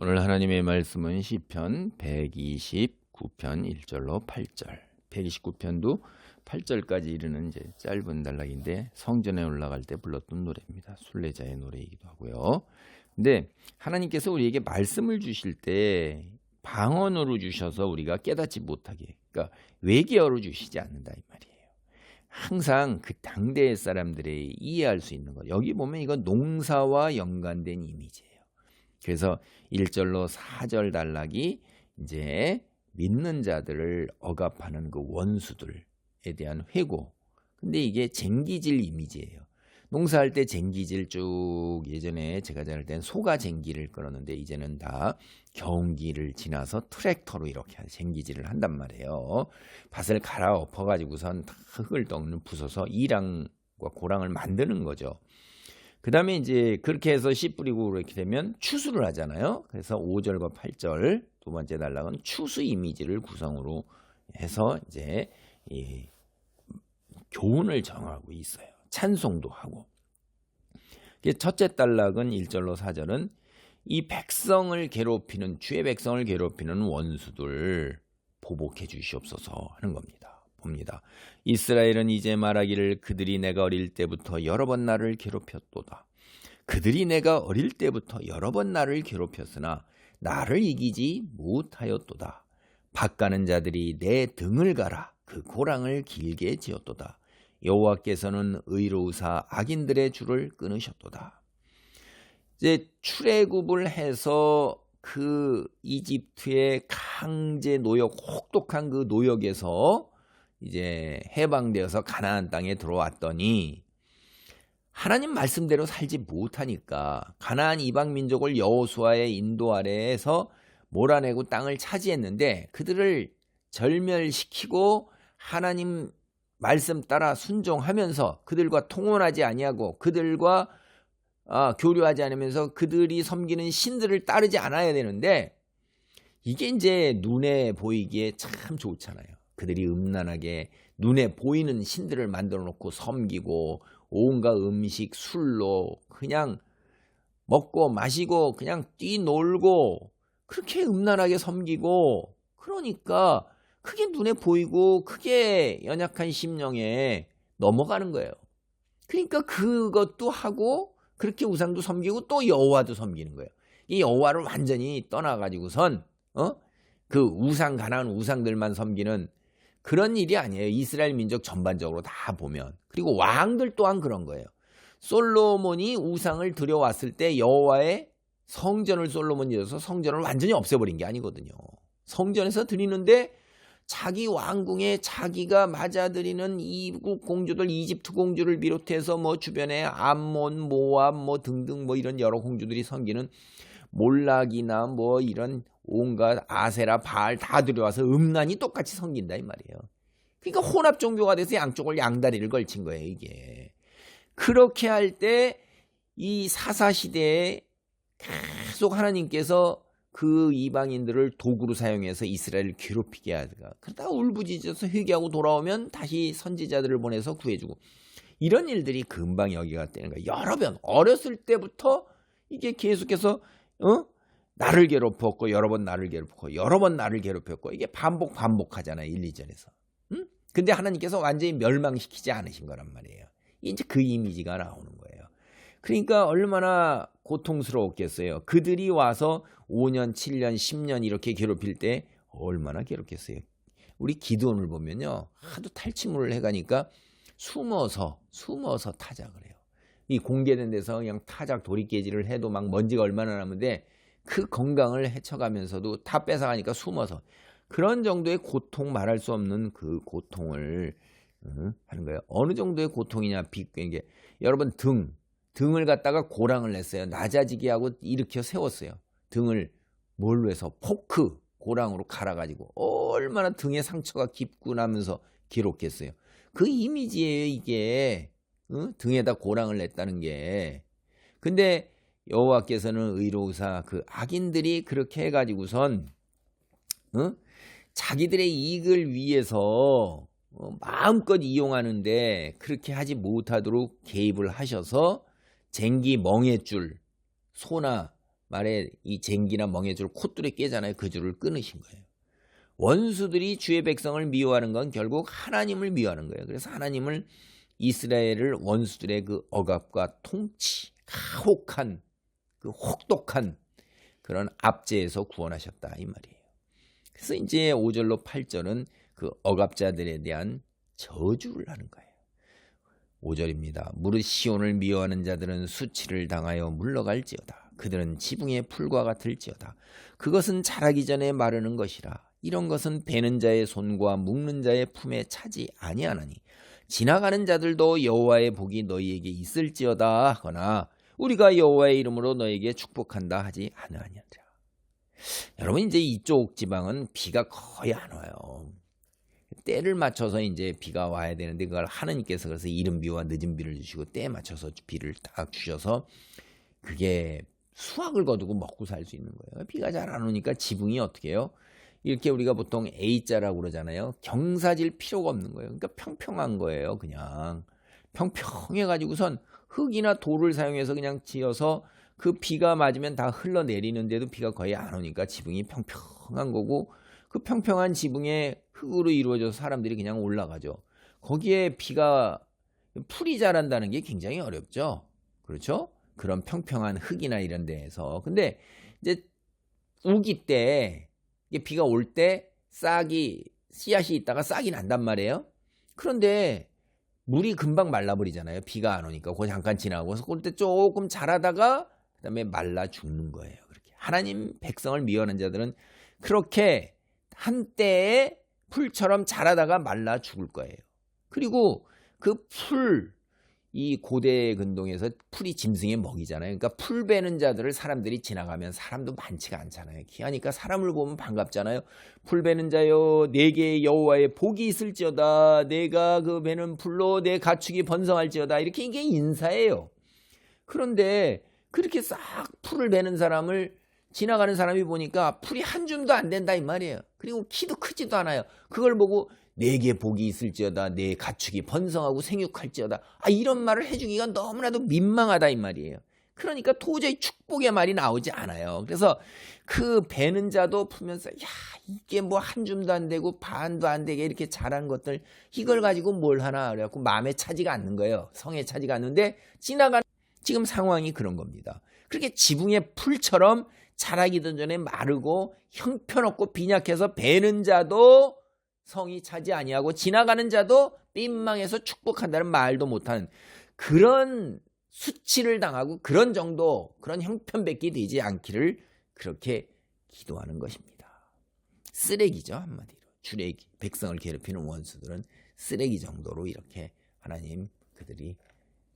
오늘 하나님의 말씀은 시편 129편 1절로 8절. 129편도 8절까지 이르는 이제 짧은 단락인데 성전에 올라갈 때 불렀던 노래입니다. 순례자의 노래이기도 하고요. 근데 하나님께서 우리에게 말씀을 주실 때 방언으로 주셔서 우리가 깨닫지 못하게, 그러니까 외계어로 주시지 않는다 이 말이에요. 항상 그 당대의 사람들이 이해할 수 있는 것. 여기 보면 이건 농사와 연관된 이미지예요. 그래서 1절로 4절 단락이 이제 믿는 자들을 억압하는 그 원수들에 대한 회고. 근데 이게 쟁기질 이미지예요. 농사할 때 쟁기질 쭉 예전에 제가 자랄 땐 소가 쟁기를 끌었는데 이제는 다 경운기를 지나서 트랙터로 이렇게 쟁기질을 한단 말이에요. 밭을 갈아엎어 가지고선 흙을 떡는 부숴서 이랑과 고랑을 만드는 거죠. 그 다음에 이제 그렇게 해서 씨 뿌리고 그렇게 되면 추수를 하잖아요. 그래서 5절과 8절 두 번째 단락은 추수 이미지를 구성으로 해서 이제 이 교훈을 정하고 있어요. 찬송도 하고. 첫째 단락은 1절로 4절은 이 백성을 괴롭히는, 주의 백성을 괴롭히는 원수들 보복해 주시옵소서 하는 겁니다. 봅니다. 이스라엘은 이제 말하기를 그들이 내가 어릴 때부터 여러 번 나를 괴롭혔도다. 그들이 내가 어릴 때부터 여러 번 나를 괴롭혔으나 나를 이기지 못하였도다. 밭가는 자들이 내 등을 갈아 그 고랑을 길게 지었도다. 여호와께서는 의로우사 악인들의 줄을 끊으셨도다. 이제 출애굽을 해서 그 이집트의 강제 노역, 혹독한 그 노역에서 이제 해방되어서 가나안 땅에 들어왔더니 하나님 말씀대로 살지 못하니까 가나안 이방 민족을 여호수아의 인도 아래에서 몰아내고 땅을 차지했는데 그들을 절멸시키고 하나님 말씀 따라 순종하면서 그들과 통혼하지 아니하고 그들과 교류하지 않으면서 그들이 섬기는 신들을 따르지 않아야 되는데 이게 이제 눈에 보이기에 참 좋잖아요. 그들이 음란하게 눈에 보이는 신들을 만들어 놓고 섬기고 온갖 음식, 술로 그냥 먹고 마시고 그냥 뛰놀고 그렇게 음란하게 섬기고 그러니까 그게 눈에 보이고 그게 연약한 심령에 넘어가는 거예요. 그러니까 그것도 하고 그렇게 우상도 섬기고 또 여호와도 섬기는 거예요. 이 여호와를 완전히 떠나가지고선 그 우상, 가나안 우상들만 섬기는 그런 일이 아니에요. 이스라엘 민족 전반적으로 다 보면. 그리고 왕들 또한 그런 거예요. 솔로몬이 우상을 들여왔을 때 여호와의 성전을 솔로몬이 지어서 성전을 완전히 없애버린 게 아니거든요. 성전에서 드리는데 자기 왕궁에 자기가 맞아들이는 이국 공주들, 이집트 공주를 비롯해서 뭐 주변에 암몬, 모압 뭐 등등 뭐 이런 여러 공주들이 섬기는 몰락이나 뭐 이런 온갖 아세라, 바알 다 들여와서 음란히 똑같이 섬긴다 이 말이에요. 그러니까 혼합 종교가 돼서 양쪽을 양다리를 걸친 거예요 이게. 그렇게 할 때 이 사사시대에 계속 하나님께서 그 이방인들을 도구로 사용해서 이스라엘을 괴롭히게 하다가 그러다가 울부짖어서 회개하고 돌아오면 다시 선지자들을 보내서 구해주고 이런 일들이 금방 여기가 되는 거예요. 여러 번 어렸을 때부터 이게 계속해서 나를 괴롭혔고 여러 번 나를 괴롭혔고 여러 번 나를 괴롭혔고 이게 반복하잖아요. 1, 2절에서. 근데 하나님께서 완전히 멸망시키지 않으신 거란 말이에요. 이제 그 이미지가 나오는 거예요. 그러니까 얼마나 고통스러웠겠어요. 그들이 와서 5년, 7년, 10년 이렇게 괴롭힐 때 얼마나 괴롭겠어요. 우리 기드온을 보면요. 하도 탈취물을 해가니까 숨어서 타작을 해요. 이 공개된 데서 그냥 타작 도리깨질을 해도 막 먼지가 얼마나 남는데 그 건강을 헤쳐가면서도 다 뺏어가니까 숨어서 그런 정도의 고통 말할 수 없는 그 고통을 하는 거예요. 어느 정도의 고통이냐 이게 여러분 등을 갖다가 고랑을 냈어요. 낮아지게 하고 일으켜 세웠어요. 등을 뭘로 해서 포크 고랑으로 갈아가지고 얼마나 등에 상처가 깊고 나면서 기록했어요. 그 이미지예요 이게. 등에다 고랑을 냈다는 게. 근데 여호와께서는 의로우사 그 악인들이 그렇게 해가지고선 자기들의 이익을 위해서 마음껏 이용하는데 그렇게 하지 못하도록 개입을 하셔서 쟁기 멍에줄 소나 말에 이 쟁기나 멍에줄 콧줄에 깨잖아요. 그 줄을 끊으신 거예요. 원수들이 주의 백성을 미워하는 건 결국 하나님을 미워하는 거예요. 그래서 하나님을 이스라엘을 원수들의 그 억압과 통치, 가혹한 그 혹독한 그런 압제에서 구원하셨다 이 말이에요. 그래서 이제 5절로 8절은 그 억압자들에 대한 저주를 하는 거예요. 5절입니다. 무릇 시온을 미워하는 자들은 수치를 당하여 물러갈지어다. 그들은 지붕의 풀과 같을지어다. 그것은 자라기 전에 마르는 것이라. 이런 것은 베는 자의 손과 묶는 자의 품에 차지 아니하나니 지나가는 자들도 여호와의 복이 너희에게 있을지어다 하거나 우리가 여호와의 이름으로 너에게 축복한다 하지 아니하니라. 여러분 이제 이쪽 지방은 비가 거의 안 와요. 때를 맞춰서 이제 비가 와야 되는데 그걸 하느님께서 그래서 이른 비와 늦은 비를 주시고 때에 맞춰서 비를 딱 주셔서 그게 수확을 거두고 먹고 살 수 있는 거예요. 비가 잘 안 오니까 지붕이 어떻게 해요? 이렇게 우리가 보통 A자라고 그러잖아요. 경사질 필요가 없는 거예요. 그러니까 평평한 거예요. 그냥 평평해가지고선 흙이나 돌을 사용해서 그냥 지어서 그 비가 맞으면 다 흘러내리는데도 비가 거의 안 오니까 지붕이 평평한 거고 그 평평한 지붕에 흙으로 이루어져서 사람들이 그냥 올라가죠. 거기에 비가 풀이 자란다는 게 굉장히 어렵죠. 그렇죠? 그런 평평한 흙이나 이런 데에서. 근데 이제 우기 때 비가 올 때 싹이 씨앗이 있다가 싹이 난단 말이에요. 그런데 물이 금방 말라버리잖아요. 비가 안 오니까 그 잠깐 지나고 그럴 때 조금 자라다가 그다음에 말라 죽는 거예요. 그렇게 하나님 백성을 미워하는 자들은 그렇게 한때에 풀처럼 자라다가 말라 죽을 거예요. 그리고 그 풀, 이 고대 근동에서 풀이 짐승의 먹이잖아요. 그러니까 풀 베는 자들을 사람들이 지나가면 사람도 많지가 않잖아요. 기하니까 사람을 보면 반갑잖아요. 풀 베는 자여 내게 여호와의 복이 있을지어다. 내가 그 베는 풀로 내 가축이 번성할지어다. 이렇게 이게 인사예요. 그런데 그렇게 싹 풀을 베는 사람을 지나가는 사람이 보니까 풀이 한 줌도 안 된다 이 말이에요. 그리고 키도 크지도 않아요. 그걸 보고 내게 복이 있을지어다. 내 가축이 번성하고 생육할지어다. 이런 말을 해주기가 너무나도 민망하다 이 말이에요. 그러니까 도저히 축복의 말이 나오지 않아요. 그래서 그 베는 자도 풀면서 야 이게 뭐 한 줌도 안 되고 반도 안 되게 이렇게 자란 것들 이걸 가지고 뭘 하나 그래갖고 마음에 차지가 않는 거예요. 성에 차지가 않는데 지나가는 지금 상황이 그런 겁니다. 그렇게 지붕의 풀처럼 자라기도 전에 마르고 형편없고 빈약해서 베는 자도 성이 차지 아니하고 지나가는 자도 민망해서 축복한다는 말도 못하는 그런 수치를 당하고 그런 정도 그런 형편밖에 되지 않기를 그렇게 기도하는 것입니다. 쓰레기죠 한마디로. 주레기 백성을 괴롭히는 원수들은 쓰레기 정도로 이렇게 하나님 그들이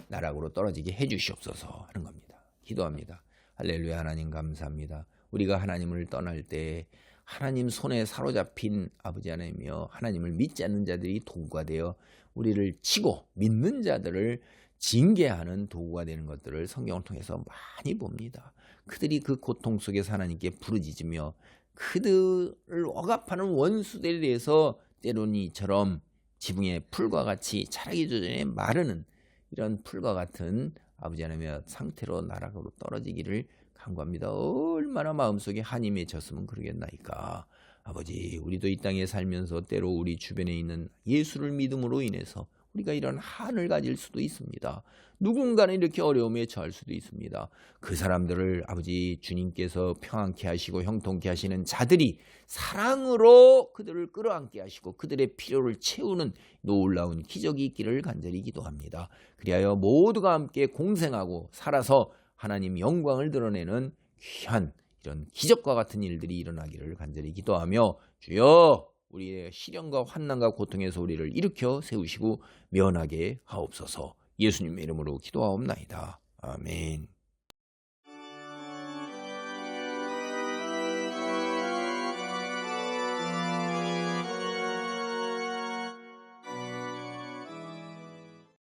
나락으로 떨어지게 해주시옵소서 하는 겁니다. 기도합니다. 할렐루야. 하나님 감사합니다. 우리가 하나님을 떠날 때 하나님 손에 사로잡힌 아버지 하나님이여 하나님을 믿지 않는 자들이 도구가 되어 우리를 치고 믿는 자들을 징계하는 도구가 되는 것들을 성경을 통해서 많이 봅니다. 그들이 그 고통 속에서 하나님께 부르짖으며 그들을 억압하는 원수들에 대해서 때로는 이처럼 지붕의 풀과 같이 자라기 전에 마르는 이런 풀과 같은 아버지 하나님의 상태로 나락으로 떨어지기를 간구합니다. 얼마나 마음속에 한이 맺혔으면 그러겠나이까. 아버지 우리도 이 땅에 살면서 때로 우리 주변에 있는 예수를 믿음으로 인해서 우리가 이런 한을 가질 수도 있습니다. 누군가는 이렇게 어려움에 처할 수도 있습니다. 그 사람들을 아버지 주님께서 평안케 하시고 형통케 하시는 자들이 사랑으로 그들을 끌어안게 하시고 그들의 필요를 채우는 놀라운 기적이 있기를 간절히 기도합니다. 그리하여 모두가 함께 공생하고 살아서 하나님 영광을 드러내는 귀한 이런 기적과 같은 일들이 일어나기를 간절히 기도하며 주여 우리의 시련과 환난과 고통에서 우리를 일으켜 세우시고 면하게 하옵소서. 예수님의 이름으로 기도하옵나이다. 아멘.